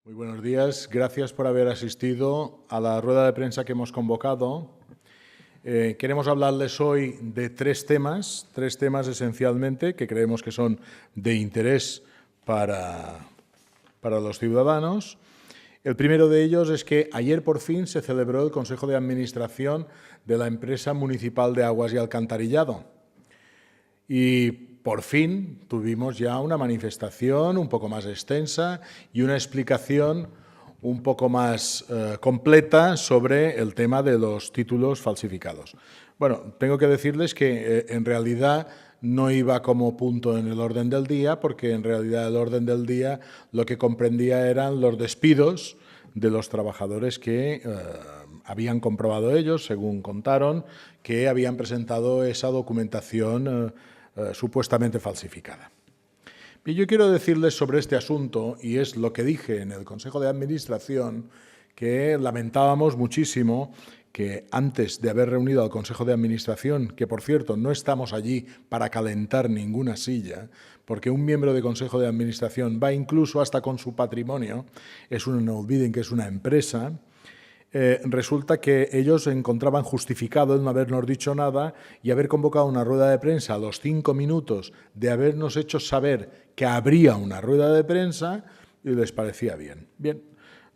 Muy buenos días. Gracias por haber asistido a la rueda de prensa que hemos convocado. Queremos hablarles hoy de tres temas esencialmente que creemos que son de interés para los ciudadanos. El primero de ellos es que ayer por fin se celebró el Consejo de Administración de la Empresa Municipal de Aguas y Alcantarillado. Y por fin tuvimos ya una manifestación un poco más extensa y una explicación un poco más completa sobre el tema de los títulos falsificados. Bueno, tengo que decirles que en realidad no iba como punto en el orden del día, porque en realidad el orden del día lo que comprendía eran los despidos de los trabajadores que habían comprobado ellos, según contaron, que habían presentado esa documentación supuestamente falsificada. Y yo quiero decirles sobre este asunto, y es lo que dije en el Consejo de Administración, que lamentábamos muchísimo que antes de haber reunido al Consejo de Administración, que por cierto no estamos allí para calentar ninguna silla, porque un miembro de Consejo de Administración va incluso hasta con su patrimonio, no olviden que es una empresa, resulta que ellos encontraban justificado el no habernos dicho nada y haber convocado una rueda de prensa a los 5 minutos de habernos hecho saber que habría una rueda de prensa y les parecía bien. Bien,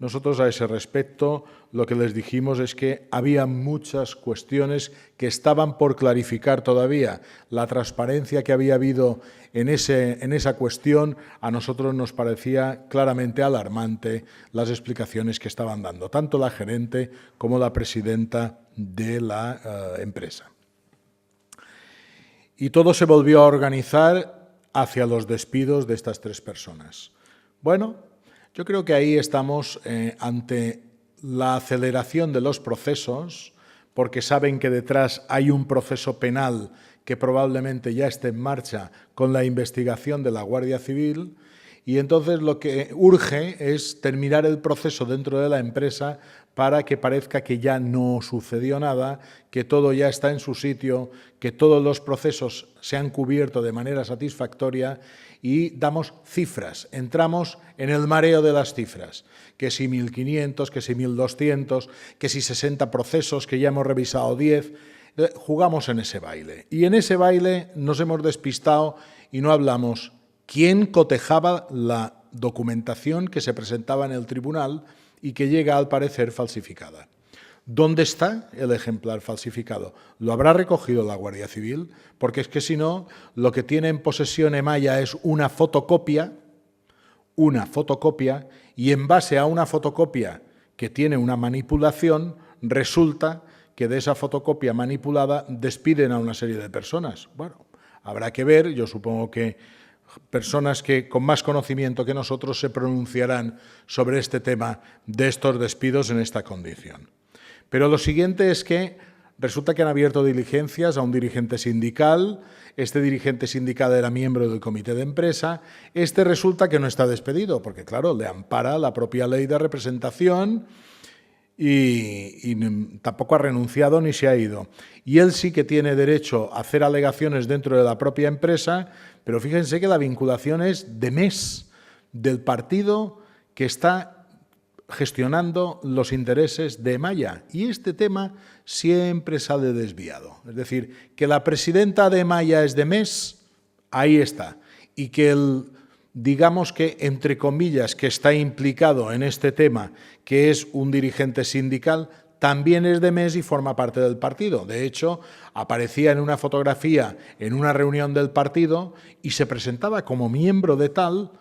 nosotros a ese respecto lo que les dijimos es que había muchas cuestiones que estaban por clarificar todavía. La transparencia que había habido en esa cuestión a nosotros nos parecía claramente alarmante las explicaciones que estaban dando, tanto la gerente como la presidenta de la empresa. Y todo se volvió a organizar hacia los despidos de estas tres personas. Bueno, yo creo que ahí estamos ante la aceleración de los procesos, porque saben que detrás hay un proceso penal que probablemente ya esté en marcha con la investigación de la Guardia Civil, y entonces lo que urge es terminar el proceso dentro de la empresa para que parezca que ya no sucedió nada, que todo ya está en su sitio, que todos los procesos se han cubierto de manera satisfactoria y damos cifras, entramos en el mareo de las cifras, que si 1.500, que si 1.200, que si 60 procesos, que ya hemos revisado 10, jugamos en ese baile. Y en ese baile nos hemos despistado y no hablamos quién cotejaba la documentación que se presentaba en el tribunal y que llega al parecer falsificada. ¿Dónde está el ejemplar falsificado? ¿Lo habrá recogido la Guardia Civil? Porque es que si no, lo que tiene en posesión Emaya es una fotocopia, y en base a una fotocopia que tiene una manipulación, resulta que de esa fotocopia manipulada despiden a una serie de personas. Bueno, habrá que ver, yo supongo que personas que con más conocimiento que nosotros se pronunciarán sobre este tema de estos despidos en esta condición. Pero lo siguiente es que resulta que han abierto diligencias a un dirigente sindical, este dirigente sindical era miembro del comité de empresa, resulta que no está despedido, porque claro, le ampara la propia ley de representación y tampoco ha renunciado ni se ha ido. Y él sí que tiene derecho a hacer alegaciones dentro de la propia empresa, pero fíjense que la vinculación es de MES, del partido que está gestionando los intereses de Emaya. Y este tema siempre sale desviado. Es decir, que la presidenta de Emaya es de MES, ahí está. Y que digamos que, entre comillas, que está implicado en este tema, que es un dirigente sindical, también es de MES y forma parte del partido. De hecho, aparecía en una fotografía en una reunión del partido y se presentaba como miembro de tal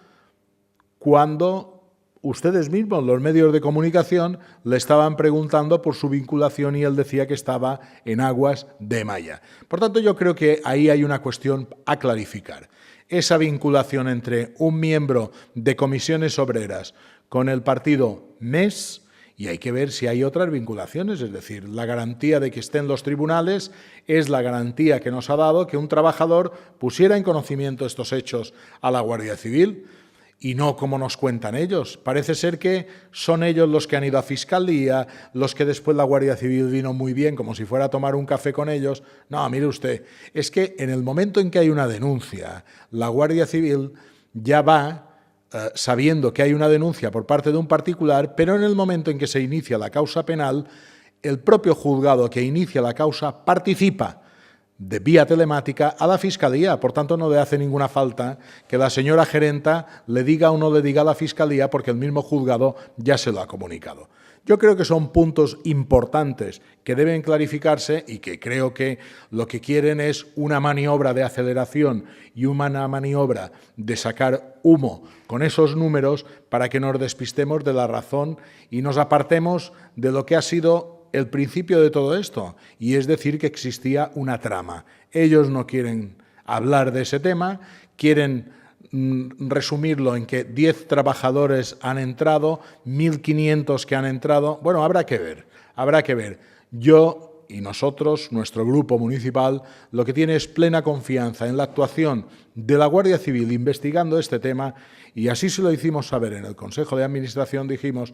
cuando ustedes mismos, los medios de comunicación, le estaban preguntando por su vinculación y él decía que estaba en aguas de Emaya. Por tanto, yo creo que ahí hay una cuestión a clarificar. Esa vinculación entre un miembro de comisiones obreras con el partido MES, y hay que ver si hay otras vinculaciones, es decir, la garantía de que esté en los tribunales es la garantía que nos ha dado que un trabajador pusiera en conocimiento estos hechos a la Guardia Civil y no como nos cuentan ellos. Parece ser que son ellos los que han ido a Fiscalía, los que después la Guardia Civil vino muy bien, como si fuera a tomar un café con ellos. No, mire usted, es que en el momento en que hay una denuncia, la Guardia Civil ya va sabiendo que hay una denuncia por parte de un particular, pero en el momento en que se inicia la causa penal, el propio juzgado que inicia la causa participa de vía telemática a la Fiscalía. Por tanto, no le hace ninguna falta que la señora gerenta le diga o no le diga a la Fiscalía, porque el mismo juzgado ya se lo ha comunicado. Yo creo que son puntos importantes que deben clarificarse y que creo que lo que quieren es una maniobra de aceleración y una maniobra de sacar humo con esos números para que nos despistemos de la razón y nos apartemos de lo que ha sido el principio de todo esto, y es decir que existía una trama. Ellos no quieren hablar de ese tema, quieren resumirlo en que 10 trabajadores han entrado, 1.500 que han entrado. Bueno, habrá que ver, habrá que ver. Yo y nosotros, nuestro grupo municipal, lo que tiene es plena confianza en la actuación de la Guardia Civil investigando este tema, y así se lo hicimos saber en el Consejo de Administración. Dijimos: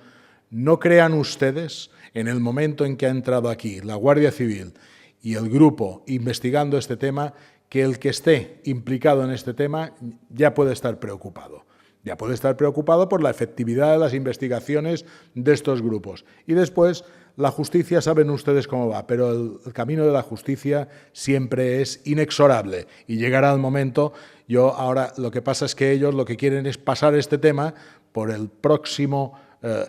no crean ustedes, en el momento en que ha entrado aquí la Guardia Civil y el grupo investigando este tema, que el que esté implicado en este tema ya puede estar preocupado. Ya puede estar preocupado por la efectividad de las investigaciones de estos grupos. Y después, la justicia, saben ustedes cómo va, pero el camino de la justicia siempre es inexorable y llegará el momento. Yo ahora, lo que pasa es que ellos lo que quieren es pasar este tema por el próximo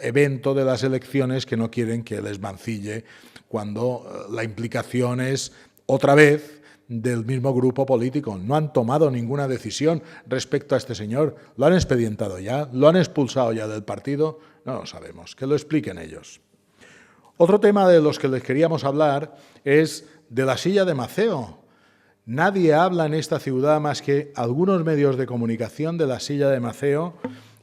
evento de las elecciones, que no quieren que les mancille cuando la implicación es otra vez del mismo grupo político. No han tomado ninguna decisión respecto a este señor. ¿Lo han expedientado ya? ¿Lo han expulsado ya del partido? No lo sabemos. Que lo expliquen ellos. Otro tema de los que les queríamos hablar es de la silla de Maceo. Nadie habla en esta ciudad más que algunos medios de comunicación de la silla de Maceo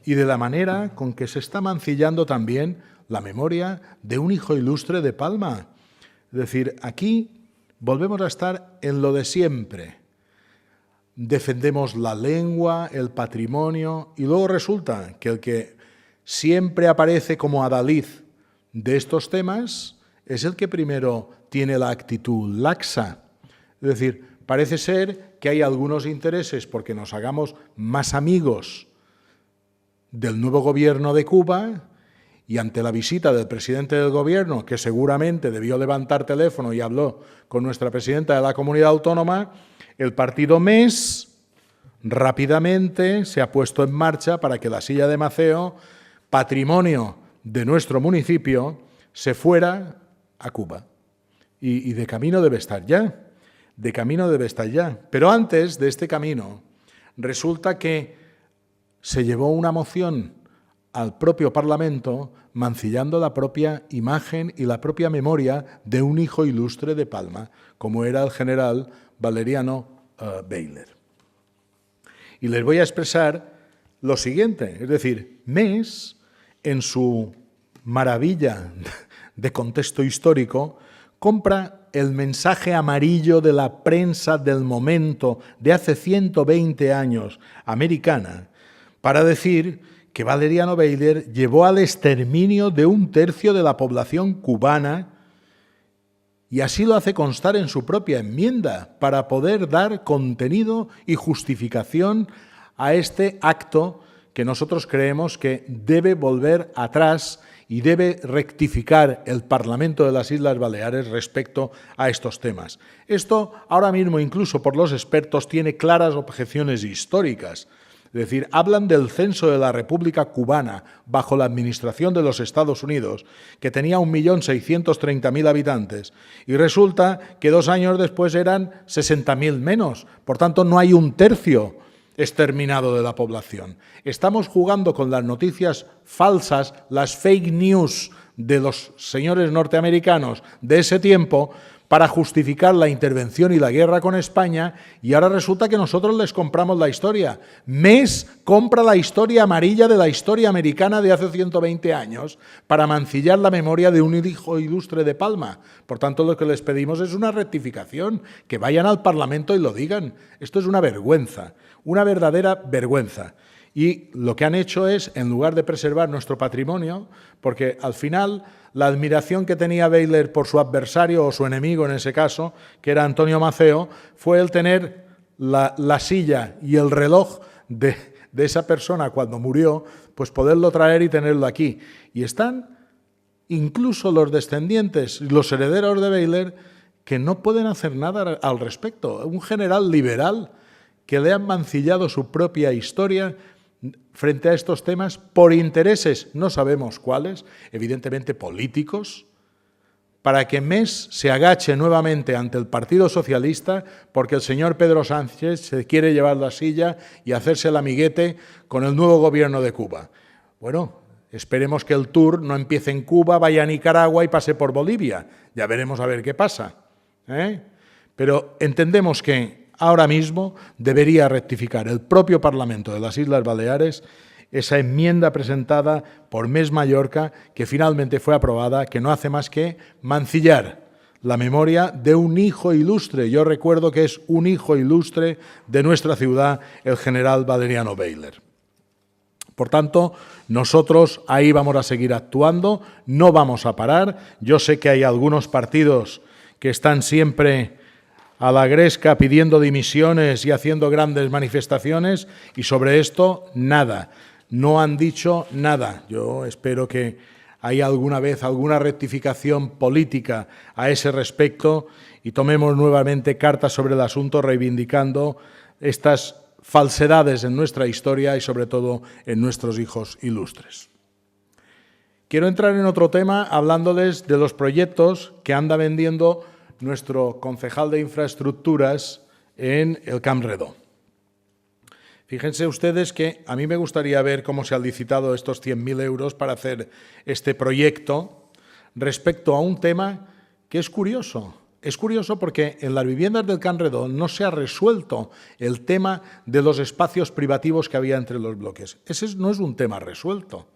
y de la manera con que se está mancillando también la memoria de un hijo ilustre de Palma. Es decir, aquí volvemos a estar en lo de siempre. Defendemos la lengua, el patrimonio, y luego resulta que el que siempre aparece como adalid de estos temas es el que primero tiene la actitud laxa. Es decir, parece ser que hay algunos intereses porque nos hagamos más amigos del nuevo gobierno de Cuba, y ante la visita del presidente del gobierno, que seguramente debió levantar teléfono y habló con nuestra presidenta de la comunidad autónoma, el partido MES rápidamente se ha puesto en marcha para que la silla de Maceo, patrimonio de nuestro municipio, se fuera a Cuba. Y de camino debe estar ya, de camino debe estar ya. Pero antes de este camino, resulta que se llevó una moción al propio Parlamento mancillando la propia imagen y la propia memoria de un hijo ilustre de Palma, como era el general Valeriano Bayler. Y les voy a expresar lo siguiente, es decir, MES, en su maravilla de contexto histórico, compra el mensaje amarillo de la prensa del momento de hace 120 años, americana, para decir que Valeriano Bayler llevó al exterminio de 1/3 de la población cubana, y así lo hace constar en su propia enmienda para poder dar contenido y justificación a este acto que nosotros creemos que debe volver atrás y debe rectificar el Parlamento de las Islas Baleares respecto a estos temas. Esto ahora mismo, incluso por los expertos, tiene claras objeciones históricas. Es decir, hablan del censo de la República Cubana bajo la administración de los Estados Unidos, que tenía 1.630.000 habitantes, y resulta que 2 años después eran 60.000 menos. Por tanto, no hay 1/3 exterminado de la población. Estamos jugando con las noticias falsas, las fake news de los señores norteamericanos de ese tiempo, para justificar la intervención y la guerra con España, y ahora resulta que nosotros les compramos la historia. MES compra la historia amarilla de la historia americana de hace 120 años para mancillar la memoria de un hijo ilustre de Palma. Por tanto, lo que les pedimos es una rectificación, que vayan al Parlamento y lo digan. Esto es una vergüenza, una verdadera vergüenza. Y lo que han hecho es, en lugar de preservar nuestro patrimonio, porque al final la admiración que tenía Bayler por su adversario o su enemigo en ese caso, que era Antonio Maceo, fue el tener la silla y el reloj de esa persona cuando murió, pues poderlo traer y tenerlo aquí. Y están incluso los descendientes, los herederos de Baylor, que no pueden hacer nada al respecto. Un general liberal que le han mancillado su propia historia frente a estos temas por intereses, no sabemos cuáles, evidentemente políticos, para que MES se agache nuevamente ante el Partido Socialista porque el señor Pedro Sánchez se quiere llevar la silla y hacerse el amiguete con el nuevo gobierno de Cuba. Bueno, esperemos que el tour no empiece en Cuba, vaya a Nicaragua y pase por Bolivia. Ya veremos a ver qué pasa, ¿eh? Pero entendemos que ahora mismo debería rectificar el propio Parlamento de las Islas Baleares esa enmienda presentada por MES Mallorca, que finalmente fue aprobada, que no hace más que mancillar la memoria de un hijo ilustre. Yo recuerdo que es un hijo ilustre de nuestra ciudad, el general Valeriano Baylor. Por tanto, nosotros ahí vamos a seguir actuando, no vamos a parar. Yo sé que hay algunos partidos que están siempre a la gresca pidiendo dimisiones y haciendo grandes manifestaciones, y sobre esto nada. No han dicho nada. Yo espero que haya alguna vez alguna rectificación política a ese respecto y tomemos nuevamente cartas sobre el asunto reivindicando estas falsedades en nuestra historia y sobre todo en nuestros hijos ilustres. Quiero entrar en otro tema hablándoles de los proyectos que anda vendiendo nuestro concejal de infraestructuras en el Camp Redó. Fíjense ustedes que a mí me gustaría ver cómo se han licitado estos 100.000 euros para hacer este proyecto respecto a un tema que es curioso. Es curioso porque en las viviendas del Camp Redó no se ha resuelto el tema de los espacios privativos que había entre los bloques. Ese no es un tema resuelto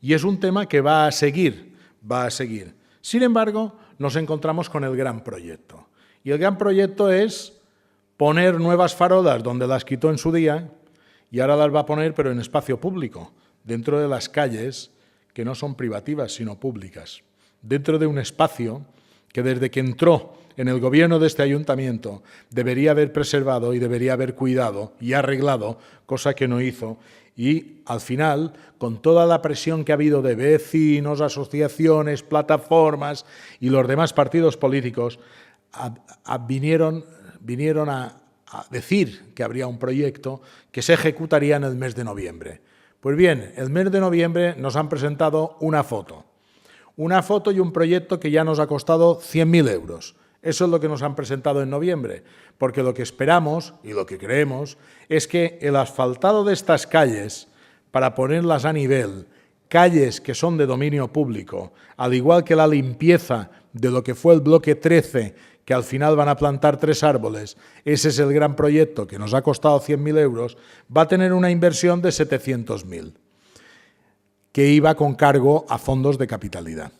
y es un tema que va a seguir. Sin embargo, nos encontramos con el gran proyecto. Y el gran proyecto es poner nuevas farolas donde las quitó en su día, y ahora las va a poner, pero en espacio público, dentro de las calles que no son privativas, sino públicas. Dentro de un espacio que desde que entró en el gobierno de este ayuntamiento debería haber preservado y debería haber cuidado y arreglado, cosa que no hizo. Y al final, con toda la presión que ha habido de vecinos, asociaciones, plataformas y los demás partidos políticos, vinieron a decir que habría un proyecto que se ejecutaría en el mes de noviembre. Pues bien, el mes de noviembre nos han presentado una foto y un proyecto que ya nos ha costado 100.000 euros. Eso es lo que nos han presentado en noviembre, porque lo que esperamos y lo que creemos es que el asfaltado de estas calles, para ponerlas a nivel, calles que son de dominio público, al igual que la limpieza de lo que fue el bloque 13, que al final van a plantar 3 árboles, ese es el gran proyecto que nos ha costado 100.000 euros, va a tener una inversión de 700.000, que iba con cargo a fondos de capitalidad.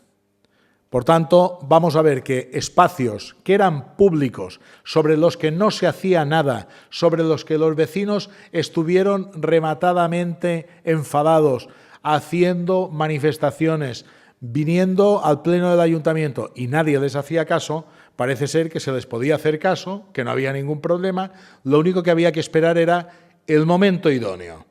Por tanto, vamos a ver que espacios que eran públicos, sobre los que no se hacía nada, sobre los que los vecinos estuvieron rematadamente enfadados, haciendo manifestaciones, viniendo al pleno del ayuntamiento y nadie les hacía caso, parece ser que se les podía hacer caso, que no había ningún problema, lo único que había que esperar era el momento idóneo.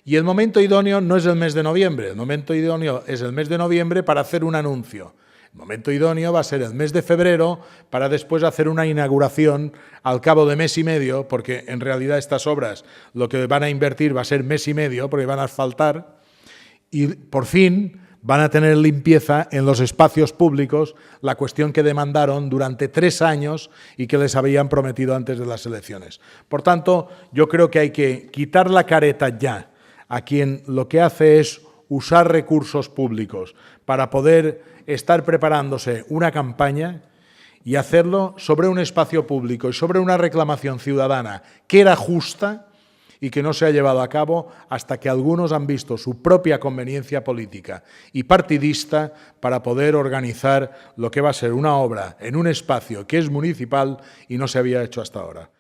Y el momento idóneo no es el mes de noviembre, el momento idóneo es el mes de noviembre para hacer un anuncio. El momento idóneo va a ser el mes de febrero para después hacer una inauguración al cabo de mes y medio, porque en realidad estas obras lo que van a invertir va a ser mes y medio, porque van a asfaltar, y por fin van a tener limpieza en los espacios públicos, la cuestión que demandaron durante 3 años y que les habían prometido antes de las elecciones. Por tanto, yo creo que hay que quitar la careta ya a quien lo que hace es usar recursos públicos para poder estar preparándose una campaña y hacerlo sobre un espacio público y sobre una reclamación ciudadana que era justa y que no se ha llevado a cabo hasta que algunos han visto su propia conveniencia política y partidista para poder organizar lo que va a ser una obra en un espacio que es municipal y no se había hecho hasta ahora.